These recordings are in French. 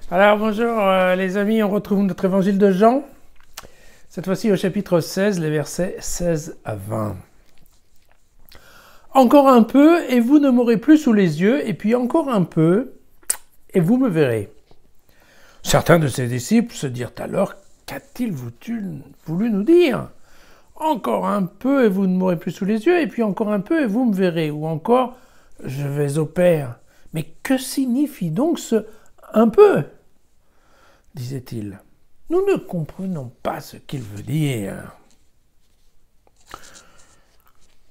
Alors bonjour les amis, on retrouve notre évangile de Jean, cette fois-ci au chapitre 16, les versets 16 à 20. Encore un peu et vous ne m'aurez plus sous les yeux, et puis encore un peu et vous me verrez. Certains de ses disciples se dirent alors, qu'a-t-il voulu nous dire? Encore un peu et vous ne m'aurez plus sous les yeux, et puis encore un peu et vous me verrez, ou encore je vais au Père. Mais que signifie donc ce un peu? Disait-il. Nous ne comprenons pas ce qu'il veut dire.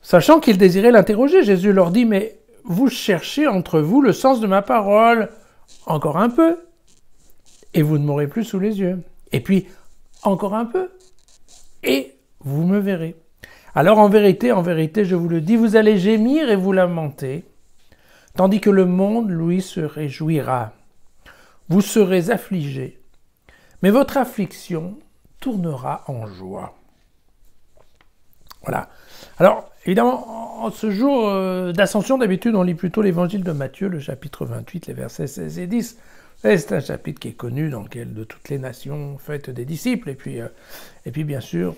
Sachant qu'il désirait l'interroger, Jésus leur dit, mais vous cherchez entre vous le sens de ma parole. Encore un peu, et vous ne m'aurez plus sous les yeux. Et puis, encore un peu, et vous me verrez. Alors en vérité, je vous le dis, vous allez gémir et vous lamenter, tandis que le monde, lui, se réjouira. Vous serez affligés, mais votre affliction tournera en joie. Voilà. Alors, évidemment, en ce jour d'Ascension, d'habitude, on lit plutôt l'évangile de Matthieu, le chapitre 28, les versets 16 et 10. C'est un chapitre qui est connu, dans lequel de toutes les nations faites des disciples. Et puis bien sûr,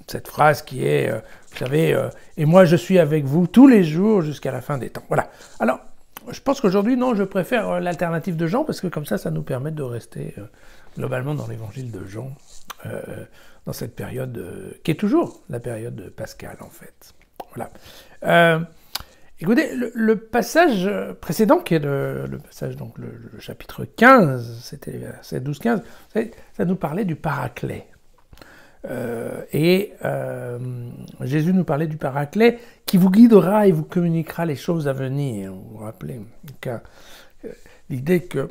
cette phrase qui est, vous savez, et moi je suis avec vous tous les jours jusqu'à la fin des temps. Voilà. Alors, je pense qu'aujourd'hui, non, je préfère l'alternative de Jean, parce que comme ça nous permet de rester globalement dans l'évangile de Jean, dans cette période qui est toujours la période pascale, en fait. Voilà. Écoutez, le passage précédent, qui est le passage, donc le chapitre 15, c'était verset 12-15, ça nous parlait du Paraclet. Jésus nous parlait du Paraclet qui vous guidera et vous communiquera les choses à venir. Vous vous rappelez l'idée que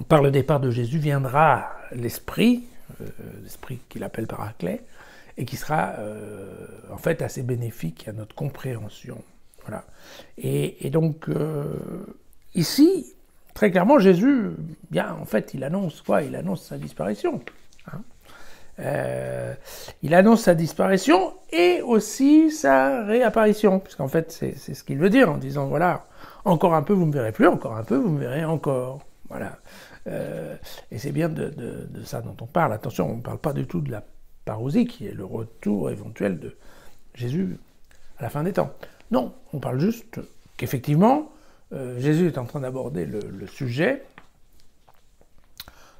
par le départ de Jésus viendra l'Esprit qu'il appelle Paraclet, et qui sera en fait assez bénéfique à notre compréhension. Voilà. Et donc, ici, très clairement, Jésus, bien, en fait, il annonce quoi? Il annonce sa disparition. Il annonce sa disparition et aussi sa réapparition, puisqu'en fait, c'est ce qu'il veut dire en disant, voilà, encore un peu, vous ne me verrez plus, encore un peu, vous me verrez encore. Voilà. Et c'est bien de ça dont on parle. Attention, on ne parle pas du tout de la parousie, qui est le retour éventuel de Jésus à la fin des temps. Non, on parle juste qu'effectivement, Jésus est en train d'aborder le sujet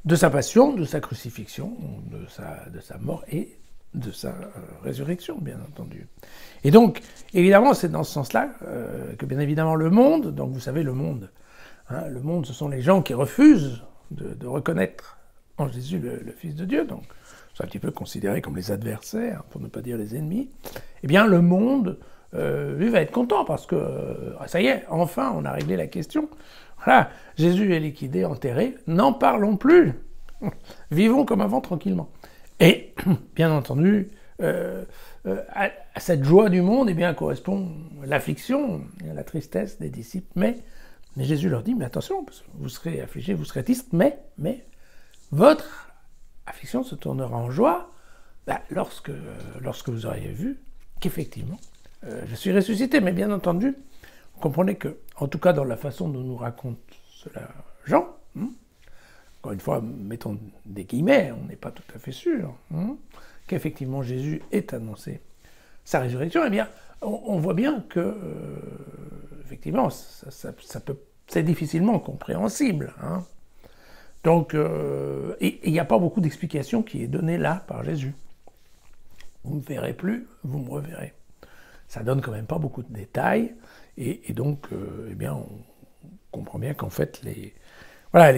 de sa passion, de sa crucifixion, de sa mort et de sa résurrection, bien entendu. Et donc, évidemment, c'est dans ce sens-là que, bien évidemment, le monde, donc vous savez, le monde, ce sont les gens qui refusent de reconnaître en Jésus le Fils de Dieu, donc c'est un petit peu considéré comme les adversaires, pour ne pas dire les ennemis. Eh bien, le monde, lui, va être content, parce que, ça y est, enfin, on a réglé la question. Voilà, Jésus est liquidé, enterré, n'en parlons plus. Vivons comme avant, tranquillement. Et, bien entendu, à cette joie du monde, eh bien, correspond l'affliction, la tristesse des disciples. Mais Jésus leur dit, mais attention, parce que vous serez affligés, vous serez tristes, mais votre affliction se tournera en joie lorsque vous aurez vu qu'effectivement, je suis ressuscité. Mais bien entendu, vous comprenez que, en tout cas dans la façon dont nous raconte cela Jean, encore une fois, mettons des guillemets, on n'est pas tout à fait sûr, qu'effectivement Jésus ait annoncé sa résurrection, eh bien, on voit bien que, effectivement, c'est difficilement compréhensible. Donc, il n'y a pas beaucoup d'explications qui est donnée là par Jésus. Vous ne me verrez plus, vous me reverrez. Ça donne quand même pas beaucoup de détails, et donc, eh bien, on comprend bien qu'en fait, les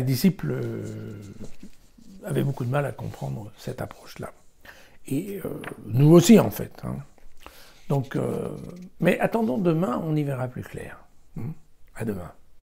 disciples avaient beaucoup de mal à comprendre cette approche-là. Et nous aussi, en fait. Donc, mais attendons demain, on y verra plus clair. À demain.